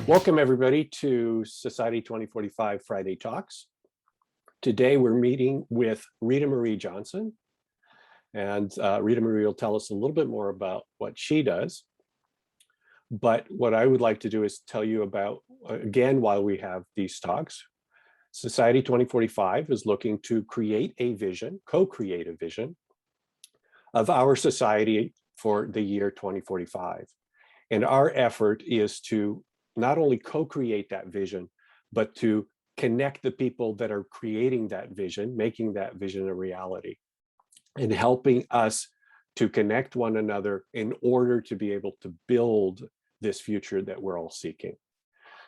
Welcome everybody to Society 2045 Friday Talks. Today we're meeting with Rita Marie Johnson, and Rita Marie will tell us a little bit more about what she does. But what I would like to do is tell you about, again, while we have these talks, Society 2045 is looking to create a vision, co-create a vision of our society for the year 2045. And our effort is to not only co-create that vision, but to connect the people that are creating that vision, making that vision a reality, and helping us to connect one another in order to be able to build this future that we're all seeking.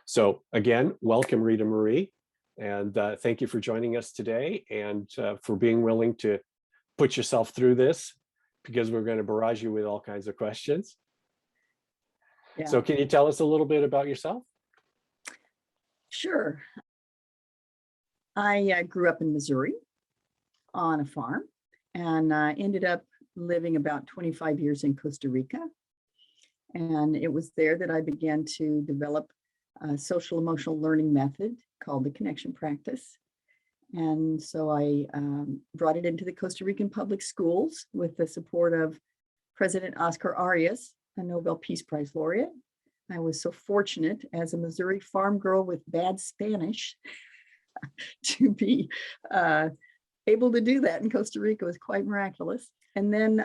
So again, welcome Rita Marie, and thank you for joining us today and for being willing to put yourself through this, because we're going to barrage you with all kinds of questions. Yeah. So can you tell us a little bit about yourself? Sure. I grew up in Missouri on a farm, and ended up living about 25 years in Costa Rica. And it was there that I began to develop a social emotional learning method called the connection practice. And so I brought it into the Costa Rican public schools with the support of President Oscar Arias, a Nobel Peace Prize laureate. I was so fortunate as a Missouri farm girl with bad Spanish to be able to do that in Costa Rica. It was quite miraculous. And then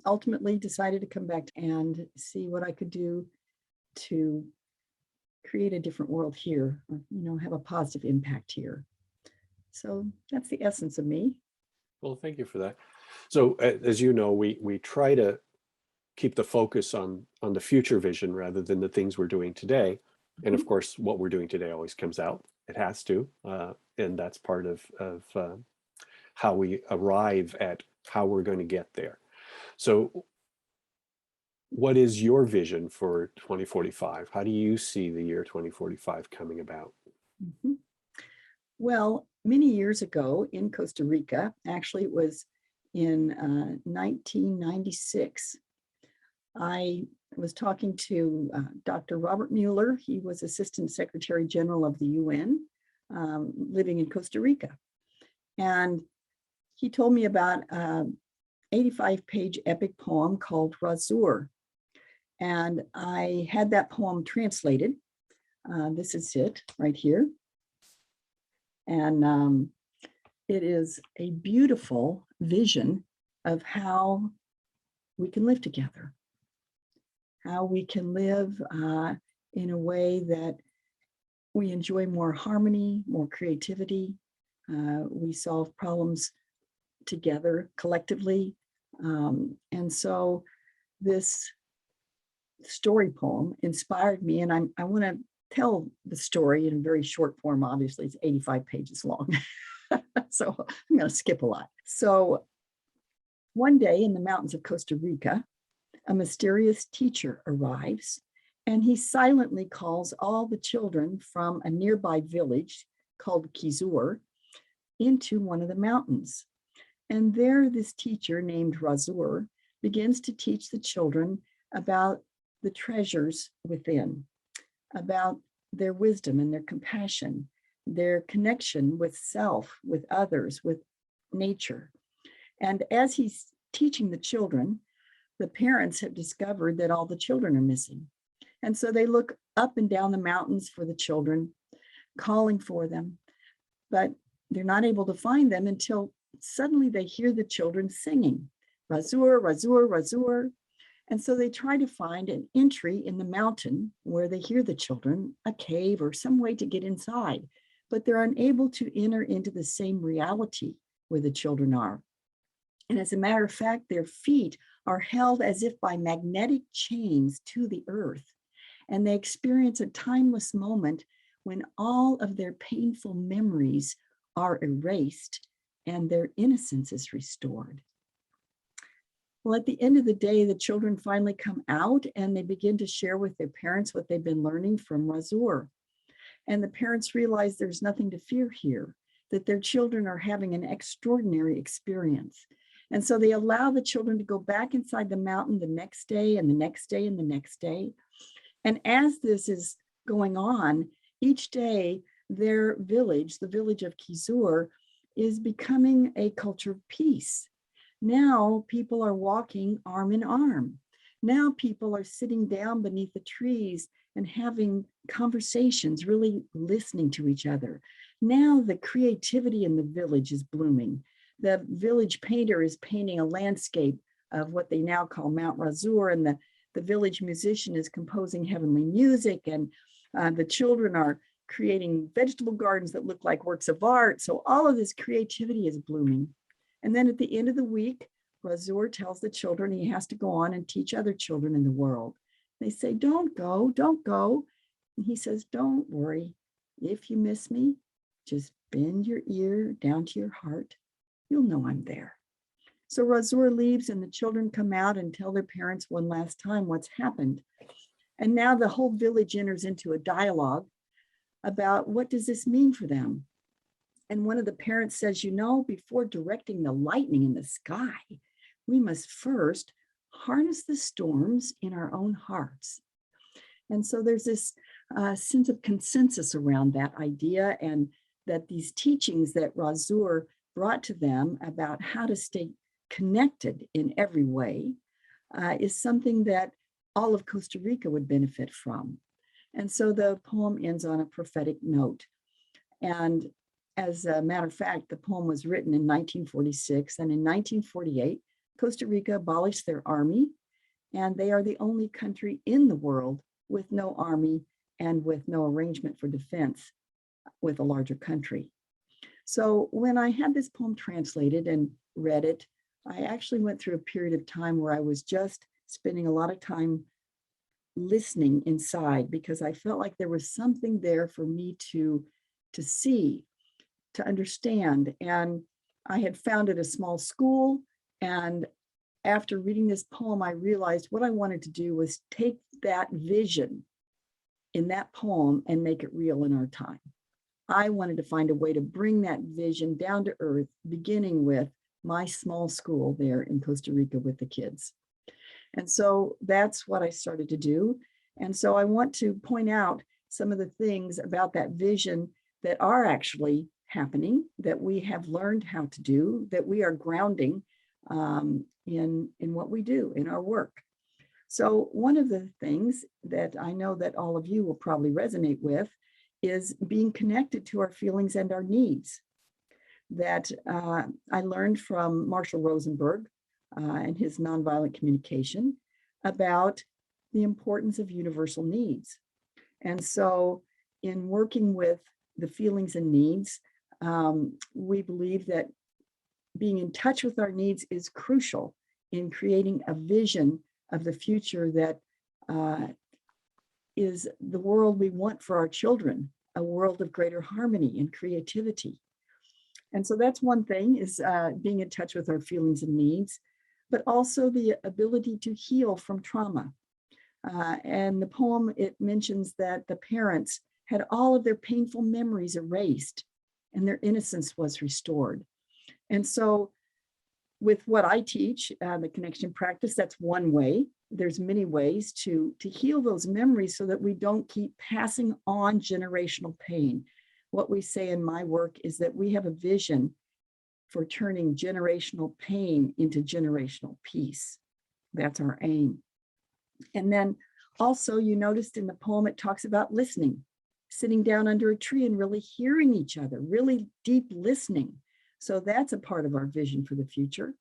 ultimately decided to come back and see what I could do to create a different world here, or, have a positive impact here. So that's the essence of me. Well, thank you for that. So as you know, we try to keep the focus on the future vision rather than the things we're doing today. And of course, what we're doing today always comes out. It has to, and that's part of how we arrive at how we're going to get there. So what is your vision for 2045? How do you see the year 2045 coming about? Mm-hmm. Well, many years ago in Costa Rica, actually it was in 1996, I was talking to Dr. Robert Mueller. He was Assistant Secretary General of the UN, living in Costa Rica. And he told me about an 85-page epic poem called Razur. And I had that poem translated. This is it right here. And it is a beautiful vision of how we can live together, how we can live in a way that we enjoy more harmony, more creativity. We solve problems together collectively. And so this story poem inspired me, and I want to tell the story in a very short form. Obviously, it's 85 pages long. So I'm going to skip a lot. So one day in the mountains of Costa Rica, a mysterious teacher arrives, and he silently calls all the children from a nearby village called Kizur into one of the mountains. And there, this teacher named Razur begins to teach the children about the treasures within, about their wisdom and their compassion, their connection with self, with others, with nature. And as he's teaching the children, the parents have discovered that all the children are missing. And so they look up and down the mountains for the children, calling for them, but they're not able to find them until suddenly they hear the children singing, Razur, Razur, Razur. And so they try to find an entry in the mountain where they hear the children, a cave or some way to get inside, but they're unable to enter into the same reality where the children are. And as a matter of fact, their feet are held as if by magnetic chains to the earth. And they experience a timeless moment when all of their painful memories are erased and their innocence is restored. Well, at the end of the day, the children finally come out and they begin to share with their parents what they've been learning from Razur. And the parents realize there's nothing to fear here, that their children are having an extraordinary experience. And so they allow the children to go back inside the mountain the next day and the next day and the next day. And as this is going on, each day their village, the village of Kizur, is becoming a culture of peace. Now people are walking arm in arm. Now people are sitting down beneath the trees and having conversations, really listening to each other. Now the creativity in the village is blooming. The village painter is painting a landscape of what they now call Mount Razur, and the village musician is composing heavenly music, and the children are creating vegetable gardens that look like works of art. So all of this creativity is blooming. And then at the end of the week, Razur tells the children he has to go on and teach other children in the world. They say, don't go, don't go. And he says, don't worry. If you miss me, just bend your ear down to your heart. You'll know I'm there. So Razur leaves and the children come out and tell their parents one last time what's happened. And now the whole village enters into a dialogue about what does this mean for them. And one of the parents says, you know, before directing the lightning in the sky, we must first harness the storms in our own hearts. And so there's this sense of consensus around that idea, and that these teachings that Razur brought to them about how to stay connected in every way is something that all of Costa Rica would benefit from. And so the poem ends on a prophetic note. And as a matter of fact, the poem was written in 1946, and in 1948, Costa Rica abolished their army, and they are the only country in the world with no army and with no arrangement for defense with a larger country. So when I had this poem translated and read it, I actually went through a period of time where I was just spending a lot of time listening inside, because I felt like there was something there for me to see, to understand. And I had founded a small school, and after reading this poem, I realized what I wanted to do was take that vision in that poem and make it real in our time. I wanted to find a way to bring that vision down to earth, beginning with my small school there in Costa Rica with the kids. And so that's what I started to do. And so I want to point out some of the things about that vision that are actually happening, that we have learned how to do, that we are grounding in what we do in our work. So one of the things that I know that all of you will probably resonate with is being connected to our feelings and our needs. That I learned from Marshall Rosenberg and his nonviolent communication about the importance of universal needs. And so in working with the feelings and needs, we believe that being in touch with our needs is crucial in creating a vision of the future that is the world we want for our children, a world of greater harmony and creativity. And so that's one thing, is being in touch with our feelings and needs, but also the ability to heal from trauma. And the poem, it mentions that the parents had all of their painful memories erased and their innocence was restored. And so with what I teach, the connection practice, that's one way. There's many ways to heal those memories so that we don't keep passing on generational pain. What we say in my work is that we have a vision for turning generational pain into generational peace. That's our aim. And then also, you noticed in the poem, it talks about listening, sitting down under a tree and really hearing each other, really deep listening. So that's a part of our vision for the future.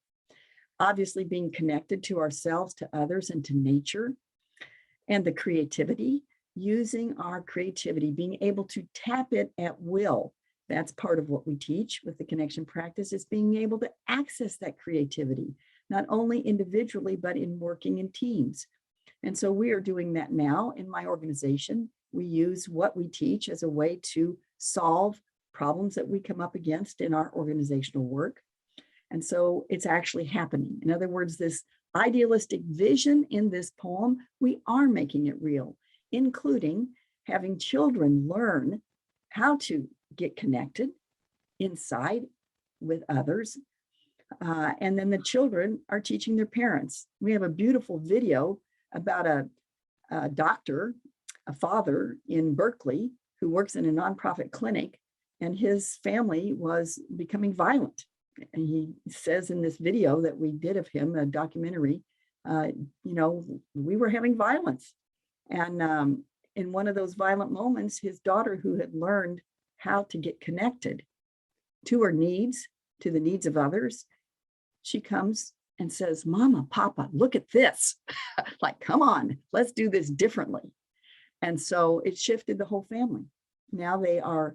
Obviously, being connected to ourselves, to others, and to nature, and the creativity, using our creativity, being able to tap it at will. That's part of what we teach with the connection practice, is being able to access that creativity, not only individually, but in working in teams. And so we are doing that now in my organization. We use what we teach as a way to solve problems that we come up against in our organizational work. And so it's actually happening. In other words, this idealistic vision in this poem, we are making it real, including having children learn how to get connected inside with others, And then the children are teaching their parents. We have a beautiful video about a doctor, a father in Berkeley who works in a nonprofit clinic, and his family was becoming violent. And he says in this video that we did of him, a documentary, we were having violence. And in one of those violent moments, his daughter, who had learned how to get connected to her needs, to the needs of others, she comes and says, "Mama, Papa, look at this." Like, come on, let's do this differently. And so it shifted the whole family. Now they are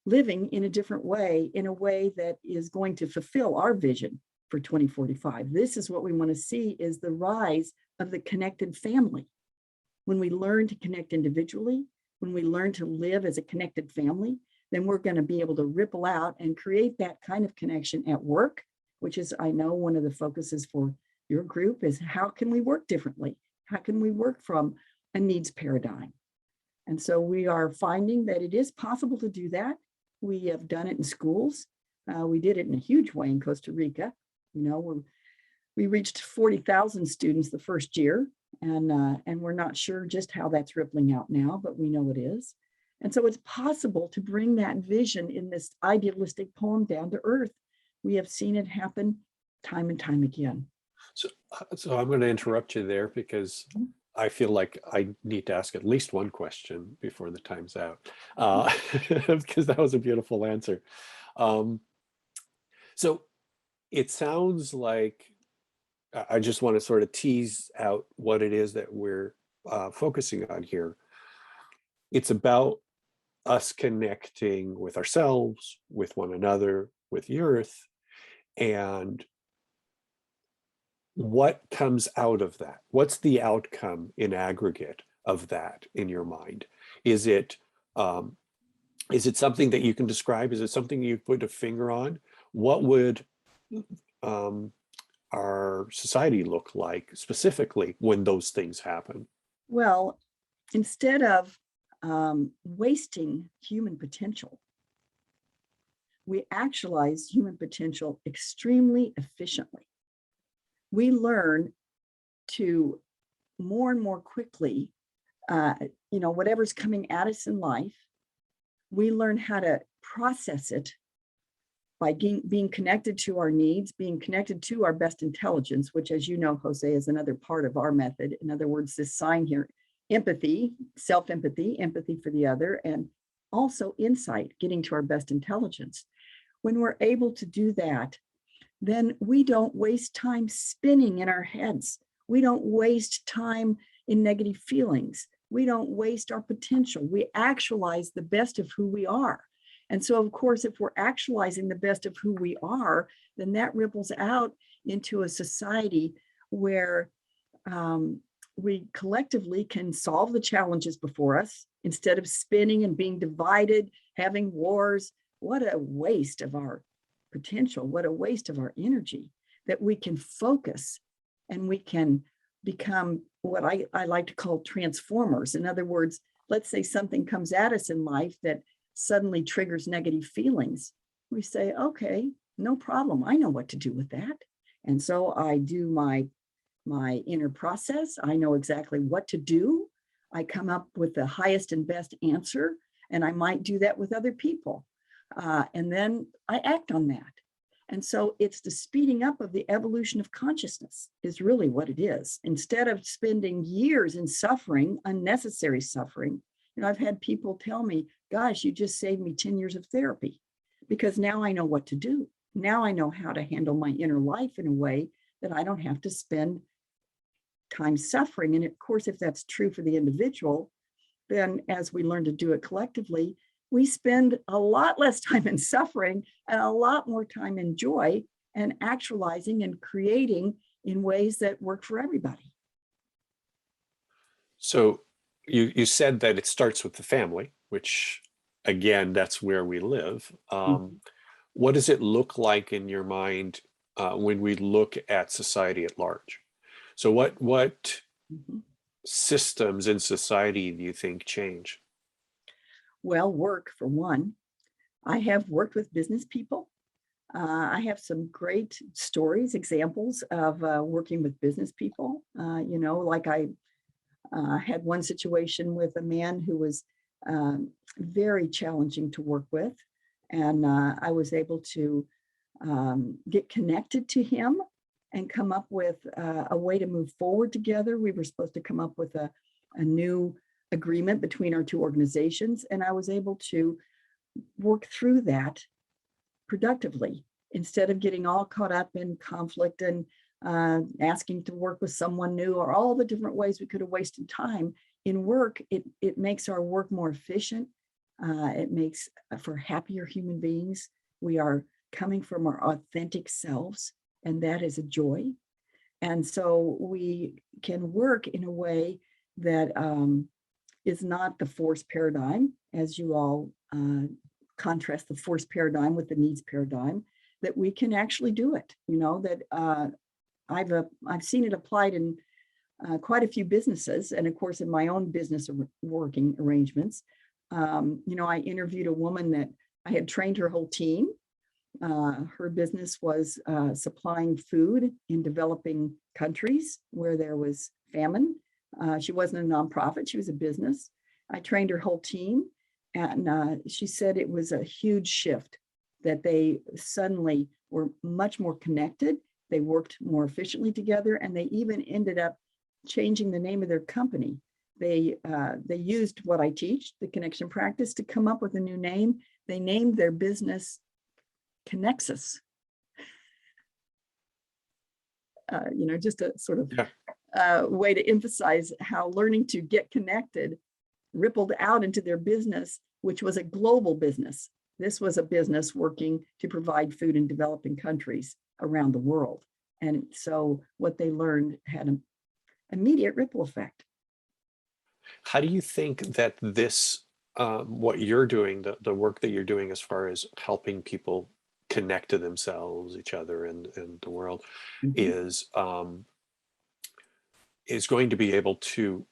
living in a different way, in a way that is going to fulfill our vision for 2045. This is what we want to see, is the rise of the connected family. When we learn to connect individually, when we learn to live as a connected family, then we're going to be able to ripple out and create that kind of connection at work, which is, I know, one of the focuses for your group is how can we work differently? How can we work from a needs paradigm? And so we are finding that it is possible to do that. We have done it in schools. We did it in a huge way in Costa Rica. We reached 40,000 students the first year, and we're not sure just how that's rippling out now, but we know it is. And so it's possible to bring that vision in this idealistic poem down to earth. We have seen it happen time and time again. So I'm going to interrupt you there because I feel like I need to ask at least one question before the time's out, because that was a beautiful answer. So it sounds like I just want to sort of tease out what it is that we're focusing on here. It's about us connecting with ourselves, with one another, with the earth, and what comes out of that? What's the outcome in aggregate of that in your mind? Is it something that you can describe? Is it something you put a finger on? What would our society look like specifically when those things happen? Well, instead of wasting human potential, we actualize human potential extremely efficiently. We learn to more and more quickly, whatever's coming at us in life, we learn how to process it by being connected to our needs, being connected to our best intelligence, which, as you know, Jose, is another part of our method. In other words, this sign here, empathy, self-empathy, empathy for the other, and also insight, getting to our best intelligence. When we're able to do that, then we don't waste time spinning in our heads. We don't waste time in negative feelings. We don't waste our potential. We actualize the best of who we are. And so, of course, if we're actualizing the best of who we are, then that ripples out into a society where we collectively can solve the challenges before us instead of spinning and being divided, having wars. What a waste of our potential, what a waste of our energy, that we can focus and we can become what I like to call transformers. In other words, let's say something comes at us in life that suddenly triggers negative feelings. We say, okay, no problem. I know what to do with that. And so I do my inner process. I know exactly what to do. I come up with the highest and best answer, and I might do that with other people. And then I act on that. And so it's the speeding up of the evolution of consciousness is really what it is. Instead of spending years in suffering, unnecessary suffering, I've had people tell me, gosh, you just saved me 10 years of therapy, because now I know what to do. Now I know how to handle my inner life in a way that I don't have to spend time suffering. And of course, if that's true for the individual, then as we learn to do it collectively, we spend a lot less time in suffering and a lot more time in joy and actualizing and creating in ways that work for everybody. So you said that it starts with the family, which again, that's where we live. What does it look like in your mind when we look at society at large? So what systems in society do you think change? Well, work for one. I have worked with business people. I have some great stories, examples of working with business people. Like I had one situation with a man who was very challenging to work with. And I was able to get connected to him and come up with a way to move forward together. We were supposed to come up with a new agreement between our two organizations. And I was able to work through that productively instead of getting all caught up in conflict and asking to work with someone new or all the different ways we could have wasted time in work. It makes our work more efficient. It makes for happier human beings. We are coming from our authentic selves, and that is a joy. And so we can work in a way that is not the force paradigm, as you all contrast the force paradigm with the needs paradigm, that we can actually do it. That I've seen it applied in quite a few businesses, and of course in my own business working arrangements. I interviewed a woman that I had trained her whole team. Her business was supplying food in developing countries where there was famine. She wasn't a nonprofit, she was a business. I trained her whole team, and she said it was a huge shift, that they suddenly were much more connected. They worked more efficiently together, and they even ended up changing the name of their company. They used what I teach, the connection practice, to come up with a new name. They named their business Connexus. Just a sort of way to emphasize how learning to get connected rippled out into their business, which was a global business. This was a business working to provide food in developing countries around the world. And so what they learned had an immediate ripple effect. How do you think that this, what you're doing, the work that you're doing as far as helping people connect to themselves, each other, and the world, is going to be able to,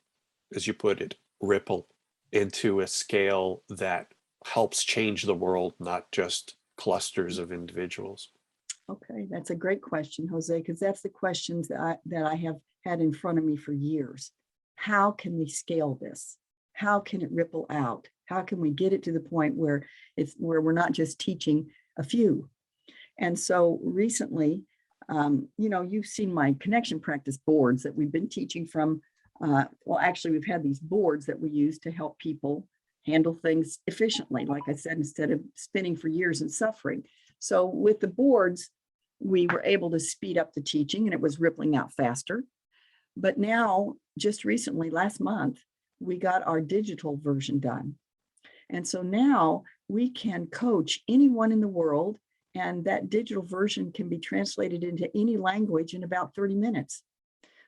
as you put it, ripple into a scale that helps change the world, not just clusters of individuals? Okay, that's a great question, Jose, because that's the questions that I have had in front of me for years. How can we scale this? How can it ripple out? How can we get it to the point where we're not just teaching a few? And so recently, you've seen my connection practice boards that we've been teaching from. Actually, we've had these boards that we use to help people handle things efficiently, like I said, instead of spinning for years and suffering. So with the boards, we were able to speed up the teaching, and it was rippling out faster. But now, just recently, last month, we got our digital version done. And so now we can coach anyone in the world, and that digital version can be translated into any language in about 30 minutes.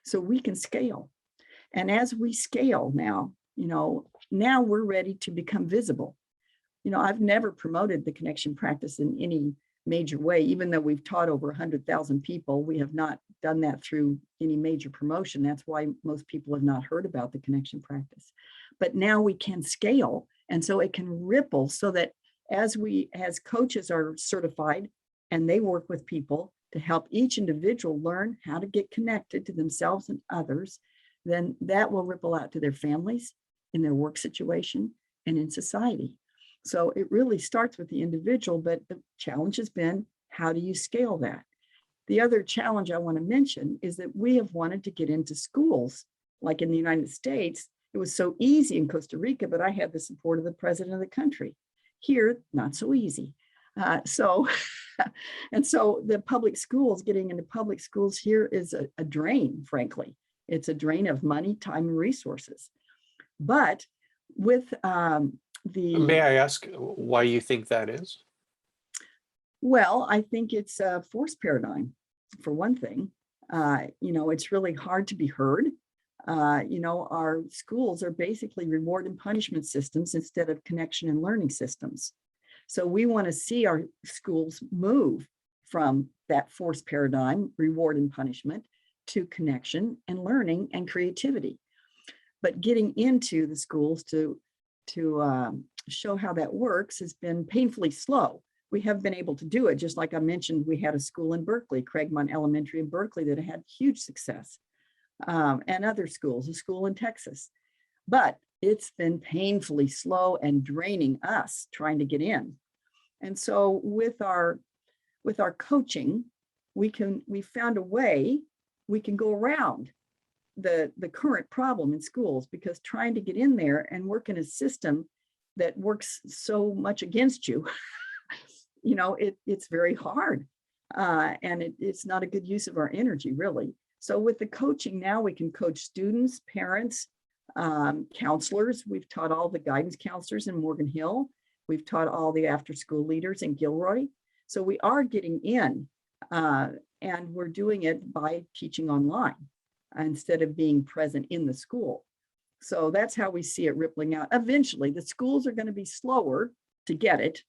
So we can scale. And as we scale now, now we're ready to become visible. I've never promoted the connection practice in any major way, even though we've taught over 100,000 people. We have not done that through any major promotion. That's why most people have not heard about the connection practice. But now we can scale. And so it can ripple, so that as coaches are certified and they work with people to help each individual learn how to get connected to themselves and others, then that will ripple out to their families, in their work situation, and in society. So it really starts with the individual, but the challenge has been, how do you scale that? The other challenge I want to mention is that we have wanted to get into schools. Like in the United States, it was so easy in Costa Rica, but I had the support of the president of the country. Here, not so easy. So the public schools, getting into public schools here is a drain, frankly. It's a drain of money, time, and resources. But with May I ask why you think that is? Well, I think it's a force paradigm, for one thing. It's really hard to be heard. Our schools are basically reward and punishment systems instead of connection and learning systems. So we want to see our schools move from that force paradigm, reward and punishment, to connection and learning and creativity. But getting into the schools to show how that works has been painfully slow. we have been able to do it. Just like I mentioned, we had a school in Berkeley, Craigmont Elementary in Berkeley, that had huge success, and other schools, a school in Texas. But it's been painfully slow and draining us trying to get in. And so with our coaching, we found a way we can go around the current problem in schools, because trying to get in there and work in a system that works so much against you, it's very hard. And it's not a good use of our energy, really. So with the coaching now, we can coach students, parents, counselors. We've taught all the guidance counselors in Morgan Hill. We've taught all the after-school leaders in Gilroy. So we are getting in, and we're doing it by teaching online instead of being present in the school. So that's how we see it rippling out. Eventually, the schools are going to be slower to get it,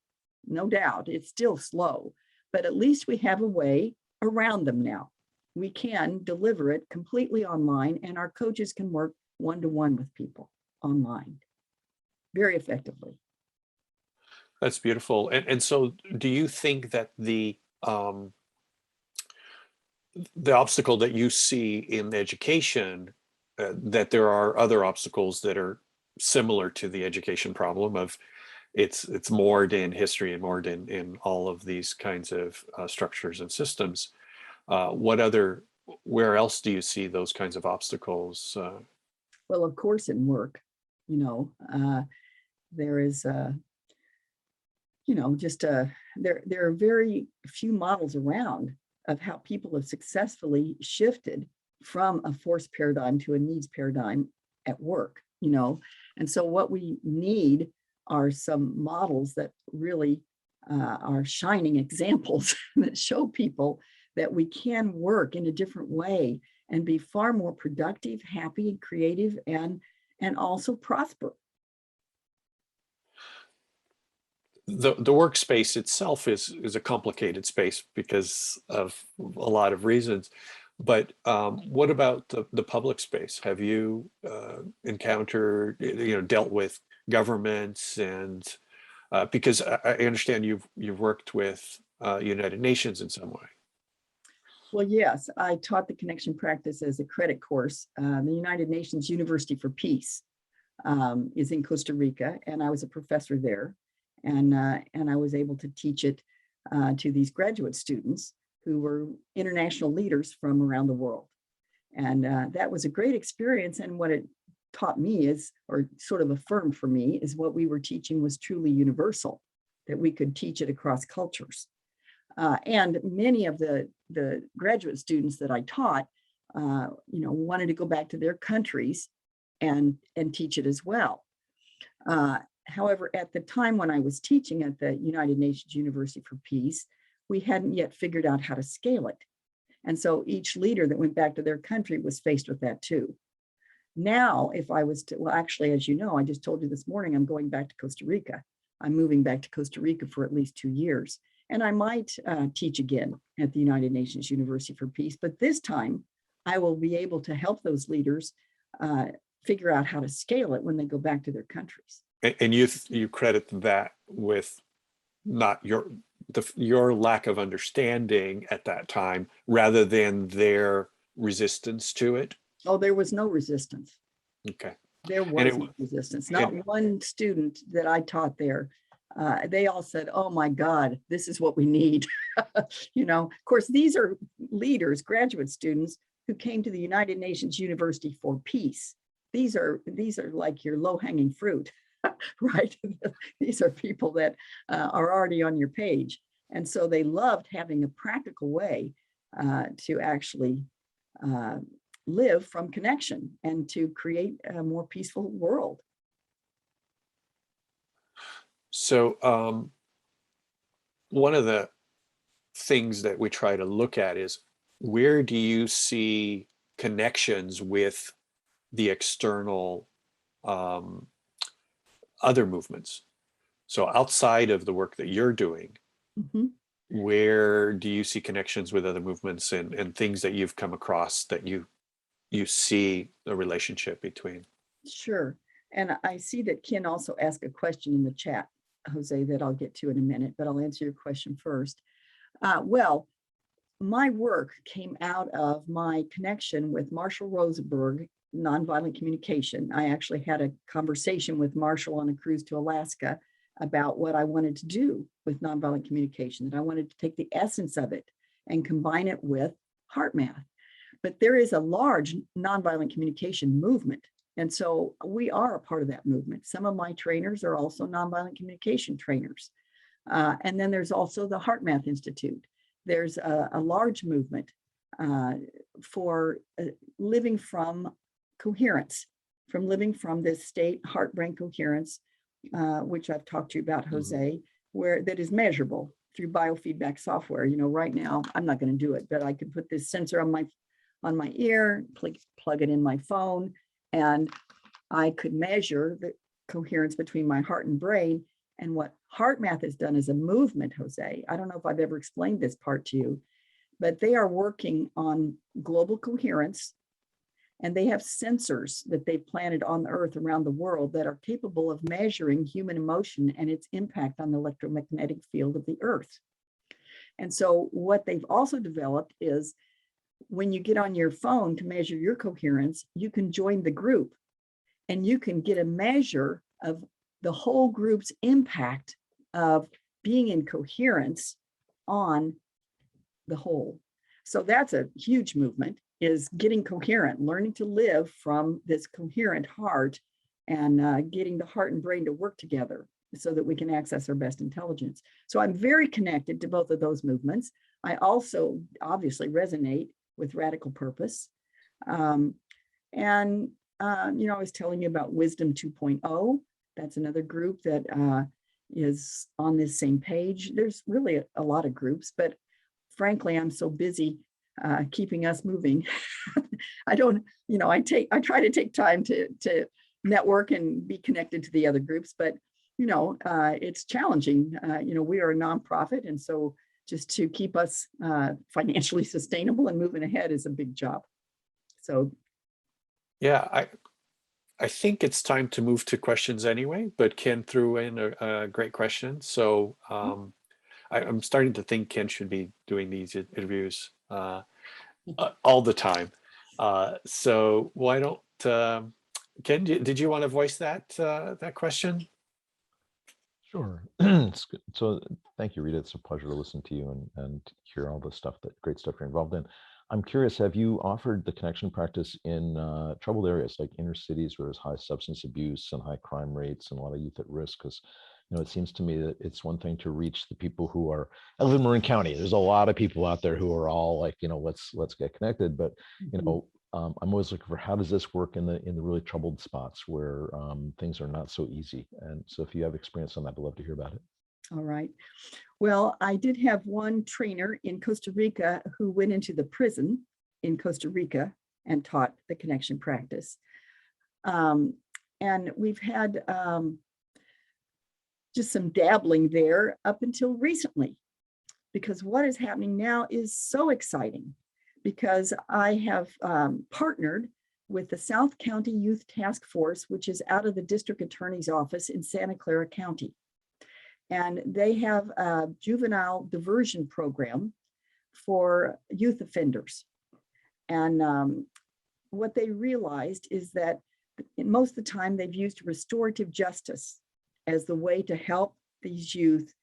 no doubt. It's still slow, but at least we have a way around them now. We can deliver it completely online, and our coaches can work one-to-one with people online very effectively. That's beautiful. And so do you think that the obstacle that you see in education, that there are other obstacles that are similar to the education problem of it's moored in history and moored in all of these kinds of structures and systems? Where else do you see those kinds of obstacles? Well, of course, in work, there is, there are very few models around of how people have successfully shifted from a force paradigm to a needs paradigm at work, And so what we need are some models that really are shining examples that show people that we can work in a different way and be far more productive, happy, creative, and also prosper. The workspace itself is a complicated space because of a lot of reasons. But what about the public space? Have you encountered, dealt with governments and because I understand you've worked with United Nations in some way. Well, yes, I taught the connection practice as a credit course. The United Nations University for Peace is in Costa Rica, and I was a professor there, and I was able to teach it to these graduate students who were international leaders from around the world. And that was a great experience. And what it taught me is, or sort of affirmed for me, is what we were teaching was truly universal, that we could teach it across cultures. And many of the graduate students that I taught, wanted to go back to their countries and teach it as well. However, at the time when I was teaching at the United Nations University for Peace, we hadn't yet figured out how to scale it. And so each leader that went back to their country was faced with that too. Now, if I was to, well, actually, as you know, I just told you this morning, I'm going back to Costa Rica. I'm moving back to Costa Rica for at least 2 years. And I might teach again at the United Nations University for Peace, but this time I will be able to help those leaders figure out how to scale it when they go back to their countries. And you credit that with not your lack of understanding at that time, rather than their resistance to it? Oh, there was no resistance. Okay. There was no resistance. Not one student that I taught there. They all said, "Oh my God, this is what we need." Of course, these are leaders, graduate students who came to the United Nations University for Peace. These are like your low-hanging fruit, right? These are people that are already on your page. And so they loved having a practical way to actually live from connection and to create a more peaceful world. So one of the things that we try to look at is, where do you see connections with the external other movements? So outside of the work that you're doing, where do you see connections with other movements and things that you've come across that you see a relationship between? Sure. And I see that Ken also asked a question in the chat. Jose, that I'll get to in a minute, but I'll answer your question first. Well, my work came out of my connection with Marshall Rosenberg, nonviolent communication. I actually had a conversation with Marshall on a cruise to Alaska about what I wanted to do with nonviolent communication, that I wanted to take the essence of it and combine it with heart math. But there is a large nonviolent communication movement. And so we are a part of that movement. Some of my trainers are also nonviolent communication trainers. And then there's also the Heart Math Institute. There's a large movement for living from coherence, from living from this state, heart-brain coherence, which I've talked to you about, Jose, where that is measurable through biofeedback software. You know, right now, I'm not going to do it, but I could put this sensor on my ear, plug it in my phone, and I could measure the coherence between my heart and brain. And what Heart Math has done is a movement, Jose. I don't know if I've ever explained this part to you, but they are working on global coherence, and they have sensors that they've planted on the earth around the world that are capable of measuring human emotion and its impact on the electromagnetic field of the earth. And so what they've also developed is when you get on your phone to measure your coherence, you can join the group and you can get a measure of the whole group's impact of being in coherence on the whole. So that's a huge movement, is getting coherent, learning to live from this coherent heart, and getting the heart and brain to work together so that we can access our best intelligence. So I'm very connected to both of those movements. I also obviously resonate with Radical Purpose. I was telling you about Wisdom 2.0. That's another group that is on this same page. There's really a lot of groups, but frankly, I'm so busy keeping us moving. I try to take time to network and be connected to the other groups, but it's challenging. We are a nonprofit, and so just to keep us financially sustainable and moving ahead is a big job. So, yeah, I think it's time to move to questions anyway, but Ken threw in a great question. So I'm starting to think Ken should be doing these interviews all the time. So why don't, Ken, did you want to voice that question? Sure. It's good. So thank you, Rita. It's a pleasure to listen to you and hear all the great stuff you're involved in. I'm curious, have you offered the connection practice in troubled areas like inner cities where there's high substance abuse and high crime rates and a lot of youth at risk? Because it seems to me that it's one thing to reach the people who are. I live in Marin County. There's a lot of people out there who are all like, let's get connected. But I'm always looking for how does this work in the really troubled spots where things are not so easy. And so if you have experience on that, I'd love to hear about it. All right. Well, I did have one trainer in Costa Rica who went into the prison in Costa Rica and taught the connection practice. And we've had just some dabbling there up until recently, because what is happening now is so exciting, because I have partnered with the South County Youth Task Force, which is out of the district attorney's office in Santa Clara County. And they have a juvenile diversion program for youth offenders. And what they realized is that most of the time they've used restorative justice as the way to help these youth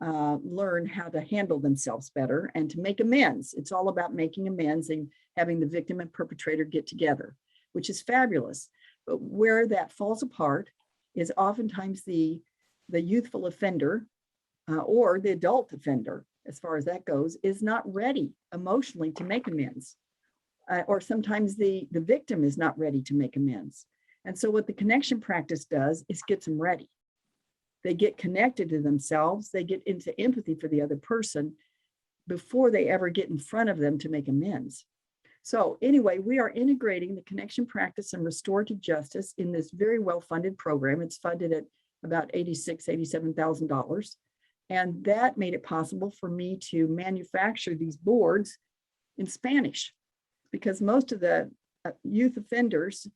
learn how to handle themselves better and to make amends. It's all about making amends and having the victim and perpetrator get together, which is fabulous. But where that falls apart is oftentimes the youthful offender or the adult offender, as far as that goes, is not ready emotionally to make amends. Or sometimes the victim is not ready to make amends. And so what the connection practice does is gets them ready. They get connected to themselves. They get into empathy for the other person before they ever get in front of them to make amends. So anyway, we are integrating the connection practice and restorative justice in this very well-funded program. It's funded at about $86,000, $87,000. And that made it possible for me to manufacture these boards in Spanish, because most of the youth offenders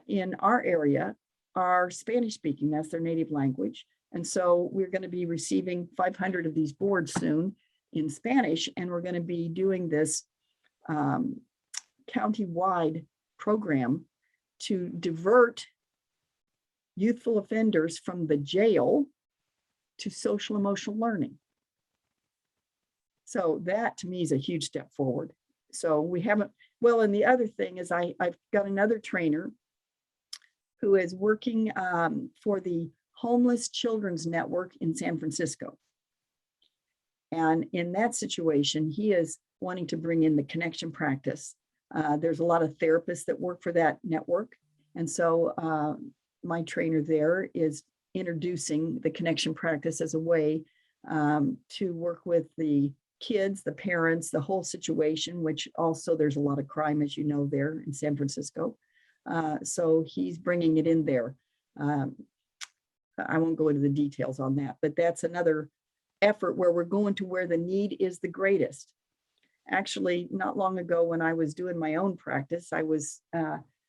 in our area are Spanish speaking. That's their native language. And so we're going to be receiving 500 of these boards soon in Spanish, and we're going to be doing this county-wide program to divert youthful offenders from the jail to social emotional learning. So that to me is a huge step forward. So we haven't, well, and the other thing is I've got another trainer who is working for the Homeless Children's Network in San Francisco. And in that situation, he is wanting to bring in the connection practice. There's a lot of therapists that work for that network. And so my trainer there is introducing the connection practice as a way to work with the kids, the parents, the whole situation, which also there's a lot of crime, as you know, there in San Francisco. So he's bringing it in there. I won't go into the details on that, but that's another effort where we're going to where the need is the greatest. Actually, not long ago when I was doing my own practice, I was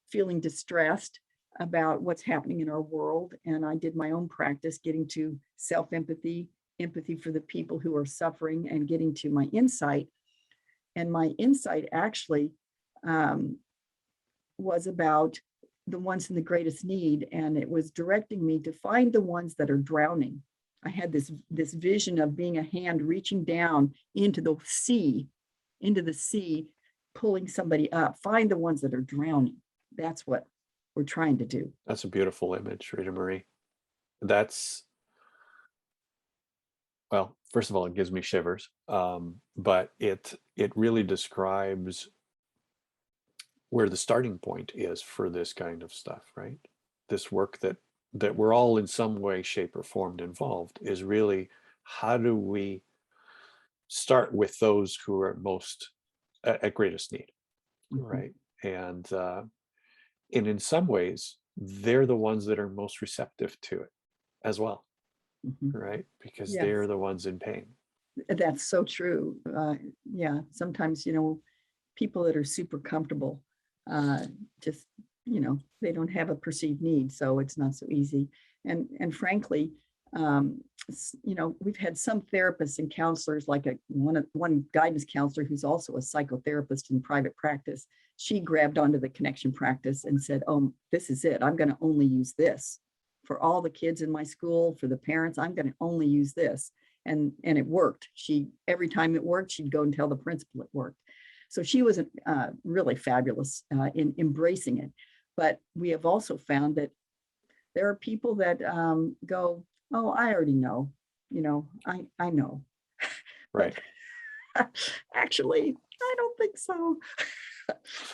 feeling distressed about what's happening in our world. And I did my own practice, getting to self-empathy, empathy for the people who are suffering, and getting to my insight. And my insight actually was about the ones in the greatest need. And it was directing me to find the ones that are drowning. I had this vision of being a hand reaching down into the sea, pulling somebody up. Find the ones that are drowning. That's what we're trying to do. That's a beautiful image, Rita Marie. That's, well, first of all, it gives me shivers, but it really describes where the starting point is for this kind of stuff, right? This work that we're all in some way, shape, or form involved is really, how do we start with those who are most at greatest need, right? And in some ways, they're the ones that are most receptive to it as well, right? Because they're the ones in pain. That's so true. Yeah, sometimes, people that are super comfortable, just, they don't have a perceived need, so it's not so easy. And frankly, we've had some therapists and counselors, like one guidance counselor who's also a psychotherapist in private practice. She grabbed onto the connection practice and said, "Oh, this is it. I'm going to only use this for all the kids in my school, for the parents. I'm going to only use this." And it worked. Every time it worked, she'd go and tell the principal it worked. So she was really fabulous in embracing it. But we have also found that there are people that go, "Oh, I already know, I know." Right. Actually, I don't think so.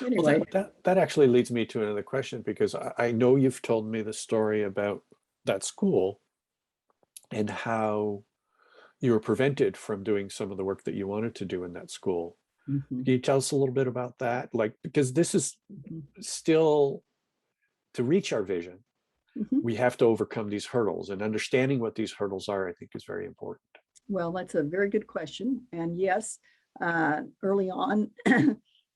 Anyway. Well, that actually leads me to another question, because I know you've told me the story about that school and how you were prevented from doing some of the work that you wanted to do in that school. Can you tell us a little bit about that? Because this is still, to reach our vision, we have to overcome these hurdles, and understanding what these hurdles are, I think, is very important. Well, that's a very good question. And yes, early on,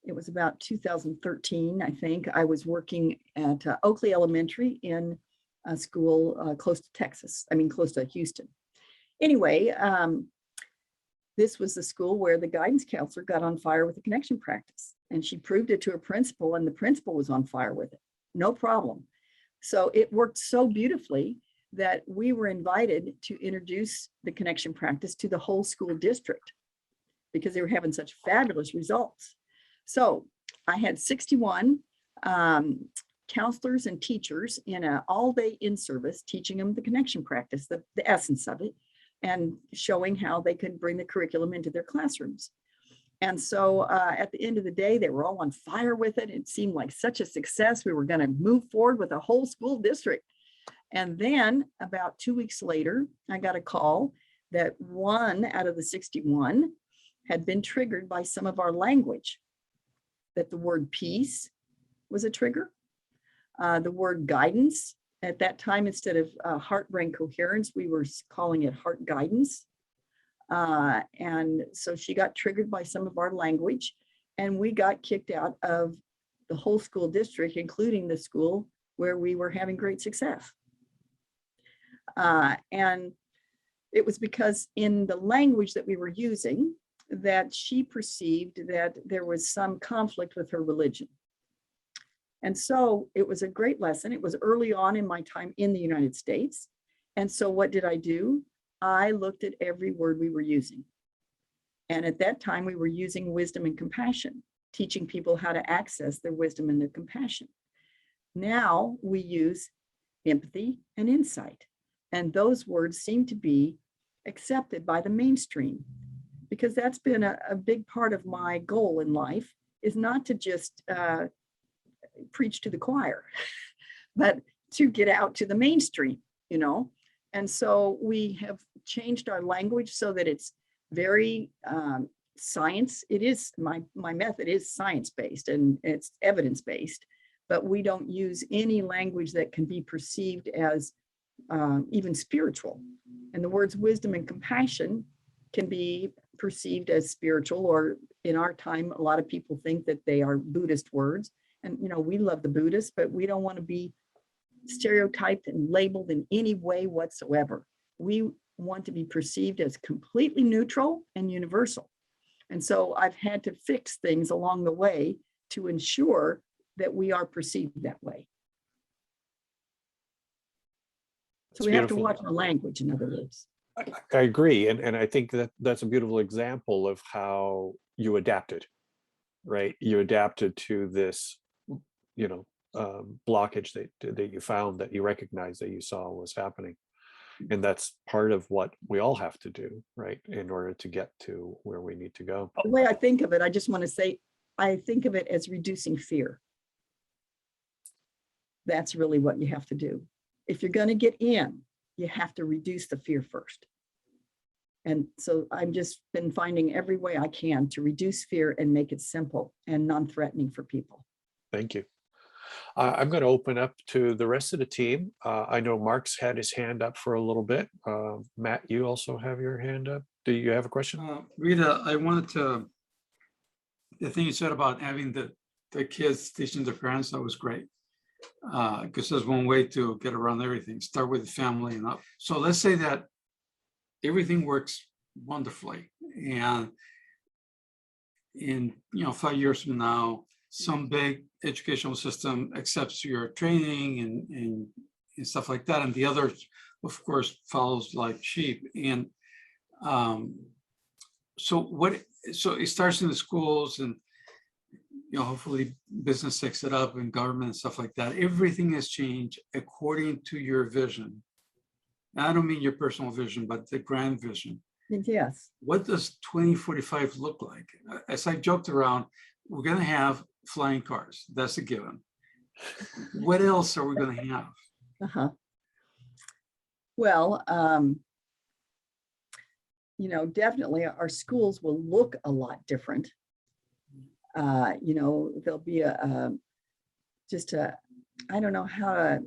it was about 2013, I think, I was working at Oakley Elementary in a school close to Houston. Anyway, this was the school where the guidance counselor got on fire with the connection practice, and she proved it to her principal, and the principal was on fire with it. No problem. So it worked so beautifully that we were invited to introduce the connection practice to the whole school district because they were having such fabulous results. So I had 61 counselors and teachers in an all-day in-service, teaching them the connection practice, the essence of it, and showing how they could bring the curriculum into their classrooms. And so at the end of the day, they were all on fire with it. It seemed like such a success. We were going to move forward with a whole school district. And then about 2 weeks later, I got a call that one out of the 61 had been triggered by some of our language, that the word peace was a trigger. The word guidance, at that time, instead of heart-brain coherence, we were calling it heart guidance. And so she got triggered by some of our language, and we got kicked out of the whole school district, including the school where we were having great success. And it was because in the language that we were using that she perceived that there was some conflict with her religion. And so it was a great lesson. It was early on in my time in the United States. And so what did I do? I looked at every word we were using. And at that time, we were using wisdom and compassion, teaching people how to access their wisdom and their compassion. Now we use empathy and insight. And those words seem to be accepted by the mainstream, because that's been a big part of my goal in life, is not to just preach to the choir, but to get out to the mainstream, you know? And so we have changed our language so that it's very science. It is, my method is science-based and it's evidence-based, but we don't use any language that can be perceived as even spiritual. And the words wisdom and compassion can be perceived as spiritual, or in our time, a lot of people think that they are Buddhist words. And, you know, we love the Buddhists, but we don't want to be stereotyped and labeled in any way whatsoever. We want to be perceived as completely neutral and universal. And so I've had to fix things along the way to ensure that we are perceived that way. So It's we have to beautiful. watch our language, in other words. I agree. And I think that that's a beautiful example of how you adapted, right? You adapted to this, you know, blockage that you found, that you recognized, that you saw was happening. And that's part of what we all have to do, right, in order to get to where we need to go. The way I think of it, I just want to say, I think of it as reducing fear. That's really what you have to do. If you're going to get in, you have to reduce the fear first. And so I've just been finding every way I can to reduce fear and make it simple and non-threatening for people. Thank you. I'm going to open up to the rest of the team. I know Mark's had his hand up for a little bit. Matt, you also have your hand up. Do you have a question? Rita, I wanted to, the thing you said about having the kids teaching their parents, that was great. Because there's one way to get around everything. Start with the family and up. So let's say that everything works wonderfully, and in 5 years from now, some big educational system accepts your training and stuff like that, and the others, of course, follows like sheep. And so it starts in the schools, and hopefully business takes it up, and government and stuff like that. Everything has changed according to your vision. Now, I don't mean your personal vision, but the grand vision. Yes. What does 2045 look like? As I joked around, we're going to have flying cars. That's a given. What else are we going to have? Uh-huh. Well, definitely our schools will look a lot different. There'll be I don't know how to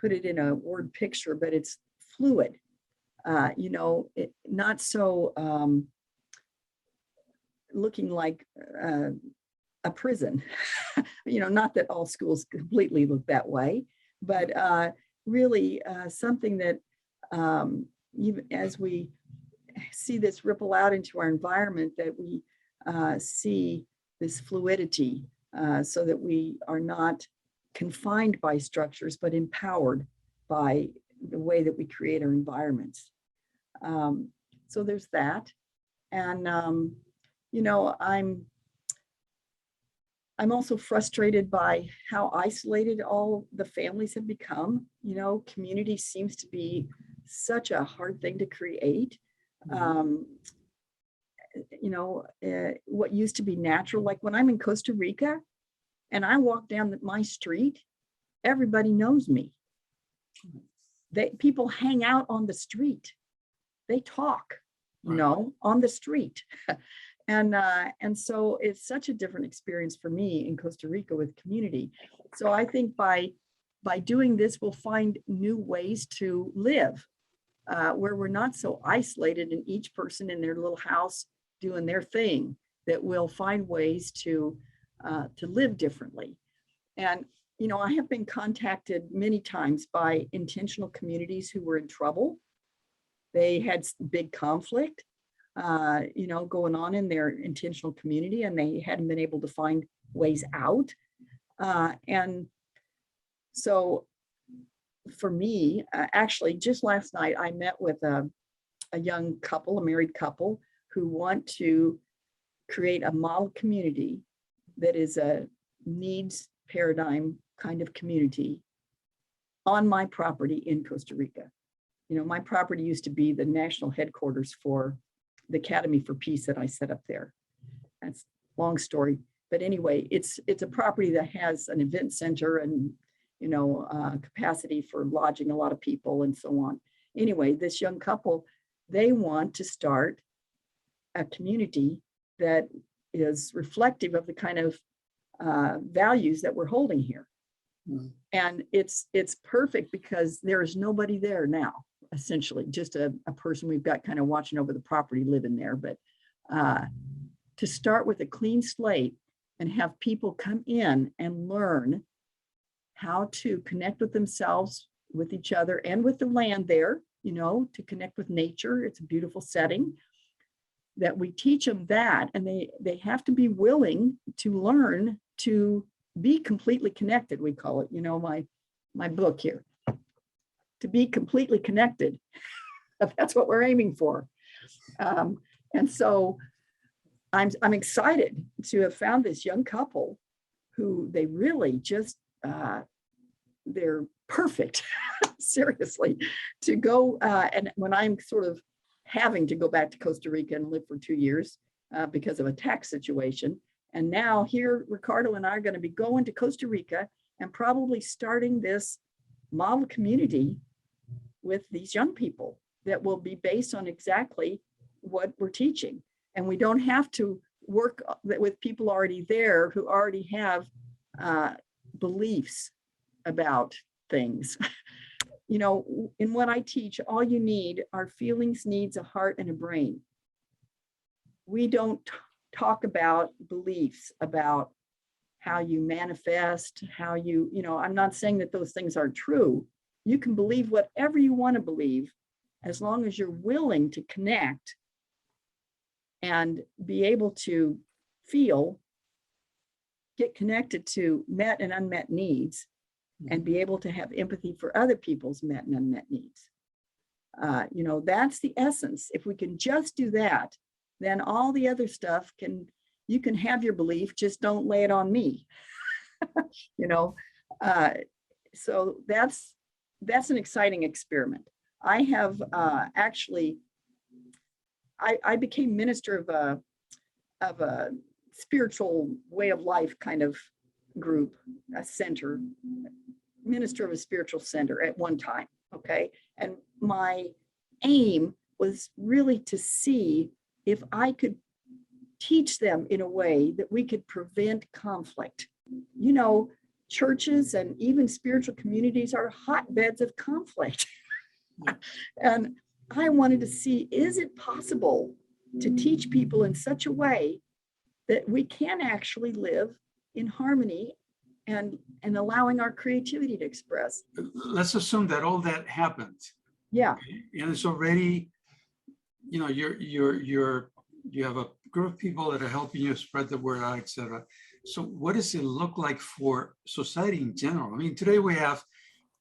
put it in a word picture, but it's fluid. Not so looking like a prison. Not that all schools completely look that way, but really something that even as we see this ripple out into our environment, that we see this fluidity so that we are not confined by structures, but empowered by the way that we create our environments. So there's that. And, I'm also frustrated by how isolated all the families have become. Community seems to be such a hard thing to create. What used to be natural, like when I'm in Costa Rica and I walk down my street, everybody knows me. People hang out on the street. They talk, on the street. And so it's such a different experience for me in Costa Rica with community. So I think by doing this, we'll find new ways to live where we're not so isolated and each person in their little house doing their thing, that we'll find ways to live differently. And I have been contacted many times by intentional communities who were in trouble. They had big conflict, going on in their intentional community, and they hadn't been able to find ways out. And so for me, actually, just last night, I met with a young couple, a married couple, who want to create a model community that is a needs paradigm kind of community on my property in Costa Rica. My property used to be the national headquarters for the Academy for Peace that I set up there. That's a long story. But anyway, it's a property that has an event center and, capacity for lodging a lot of people and so on. Anyway, this young couple, they want to start a community that is reflective of the kind of values that we're holding here. And it's perfect because there is nobody there now, essentially, just a person we've got kind of watching over the property living there. But to start with a clean slate and have people come in and learn how to connect with themselves, with each other, and with the land there, to connect with nature. It's a beautiful setting. That we teach them that, and they have to be willing to learn to be completely connected. We call it, my book here, to be completely connected. That's what we're aiming for. And so I'm excited to have found this young couple who they really just, they're perfect, seriously, to go. And when I'm sort of having to go back to Costa Rica and live for 2 years because of a tax situation. And now here, Ricardo and I are going to be going to Costa Rica and probably starting this model community with these young people that will be based on exactly what we're teaching. And we don't have to work with people already there who already have beliefs about things. In what I teach, all you need are feelings, needs, a heart, and a brain. We don't talk about beliefs, about how you manifest, how you, I'm not saying that those things aren't true. You can believe whatever you want to believe, as long as you're willing to connect and be able to feel, get connected to met and unmet needs, and be able to have empathy for other people's met and unmet needs. That's the essence. If we can just do that, then all the other stuff you can have your belief, just don't lay it on me. So that's an exciting experiment. I have actually, I became minister of a spiritual way of life kind of group, a center, minister of a spiritual center at one time. Okay. And my aim was really to see if I could teach them in a way that we could prevent conflict. Churches and even spiritual communities are hotbeds of conflict. And I wanted to see, is it possible to teach people in such a way that we can actually live in harmony and allowing our creativity to express? Let's assume that all that happened. Yeah. Okay? And it's already, you have a group of people that are helping you spread the word out, etc. So what does it look like for society in general? I mean, today we have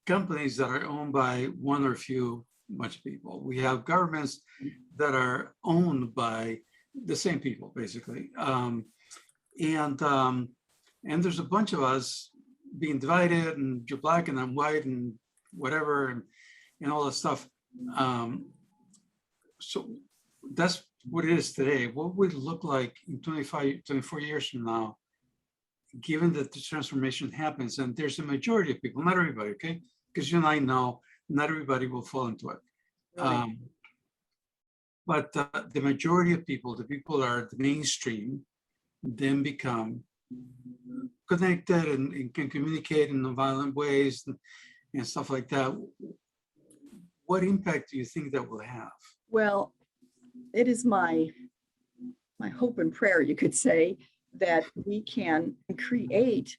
companies that are owned by one or few much people. We have governments that are owned by the same people, basically. And there's a bunch of us being divided, and you're black and I'm white and whatever, and all that stuff. So that's what it is today. What would it look like in 24 years from now, given that the transformation happens and there's a majority of people, not everybody, okay? Because you and I know not everybody will fall into it. Right. But the majority of people, the people that are the mainstream, then become connected and can communicate in nonviolent ways and stuff like that. What impact do you think that will have? Well, it is my hope and prayer, you could say, that we can create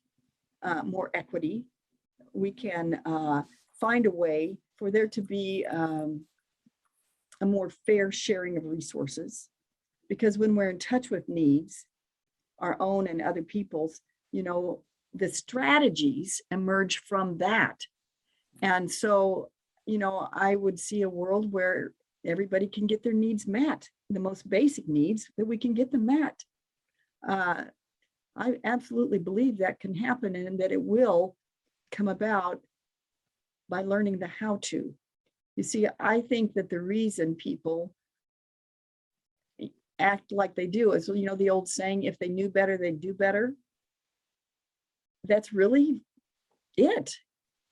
more equity. We can find a way for there to be a more fair sharing of resources. Because when we're in touch with needs, our own and other people's, the strategies emerge from that. And so, I would see a world where everybody can get their needs met, the most basic needs, that we can get them met. I absolutely believe that can happen, and that it will come about by learning the how to. You see, I think that the reason people act like they do is, the old saying, if they knew better, they'd do better. That's really it.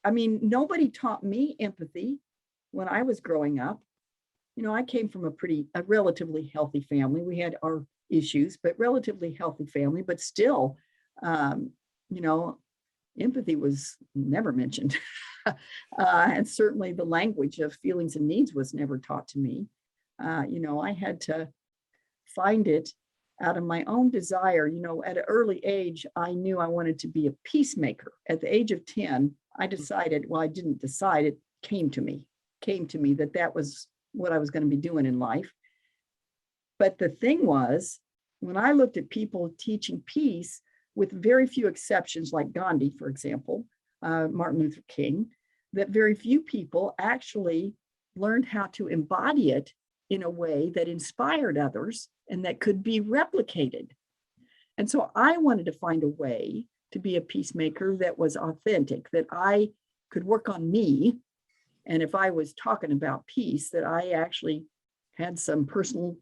I mean, nobody taught me empathy when I was growing up. I came from a relatively healthy family. We had our issues, but relatively healthy family, but still, empathy was never mentioned. And certainly the language of feelings and needs was never taught to me. I had to find it out of my own desire. At an early age, I knew I wanted to be a peacemaker. At the age of 10, I decided, well, I didn't decide, it came to me that was what I was going to be doing in life. But the thing was, when I looked at people teaching peace, with very few exceptions, like Gandhi, for example, Martin Luther King, that very few people actually learned how to embody it in a way that inspired others and that could be replicated. And so I wanted to find a way to be a peacemaker that was authentic, that I could work on me. And if I was talking about peace, that I actually had some personal,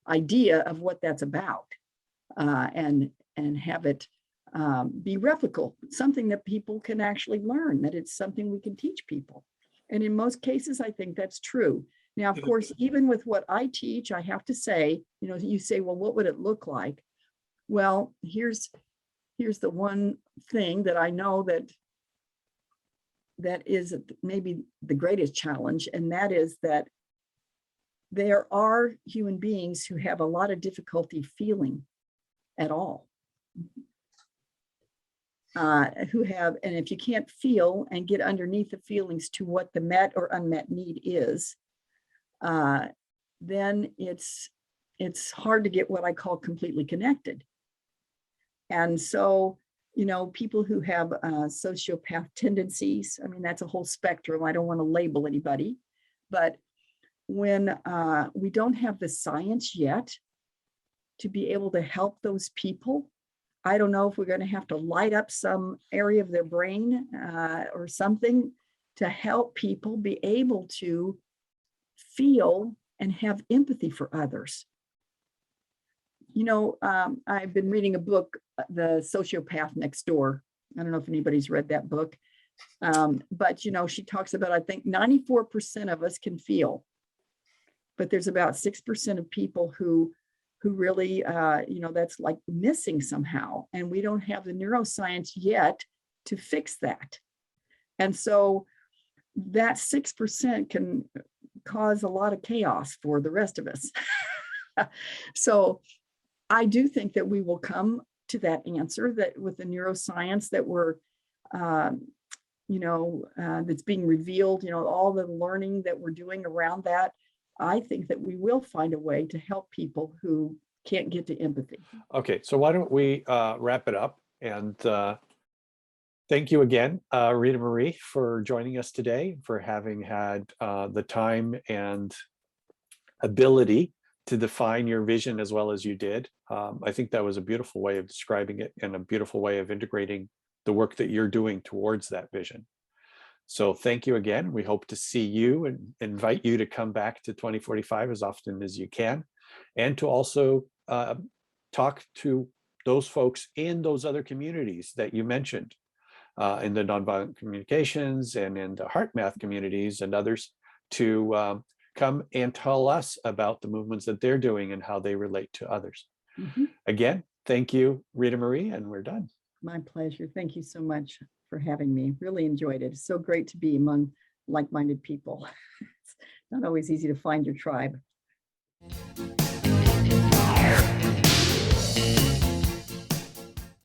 idea of what that's about, and have it be replicable, something that people can actually learn, that it's something we can teach people. And in most cases, I think that's true. Now, of course, even with what I teach, I have to say, you say, well, what would it look like? Well, here's the one thing that I know that is maybe the greatest challenge, and that is that there are human beings who have a lot of difficulty feeling at all. And if you can't feel and get underneath the feelings to what the met or unmet need is, then it's hard to get what I call completely connected. And so, people who have sociopath tendencies, I mean, that's a whole spectrum. I don't want to label anybody, but when we don't have the science yet to be able to help those people, I don't know if we're going to have to light up some area of their brain or something to help people be able to feel and have empathy for others. I've been reading a book, The Sociopath Next Door. I don't know if anybody's read that book, but she talks about, I think 94% of us can feel, but there's about 6% of people who really, that's like missing somehow. And we don't have the neuroscience yet to fix that. And so that 6% can cause a lot of chaos for the rest of us. So I do think that we will come to that answer, that with the neuroscience that we're, that's being revealed, all the learning that we're doing around that, I think that we will find a way to help people who can't get to empathy. Okay, so why don't we wrap it up? And thank you again, Rita Marie, for joining us today, for having had the time and ability to define your vision as well as you did. I think that was a beautiful way of describing it and a beautiful way of integrating the work that you're doing towards that vision. So thank you again. We hope to see you and invite you to come back to 2045 as often as you can, and to also talk to those folks in those other communities that you mentioned, in the nonviolent communications and in the heart math communities and others, to come and tell us about the movements that they're doing and how they relate to others. Mm-hmm. Again, thank you, Rita Marie, and we're done. My pleasure. Thank you so much for having me. Really enjoyed it. It's so great to be among like-minded people. It's not always easy to find your tribe.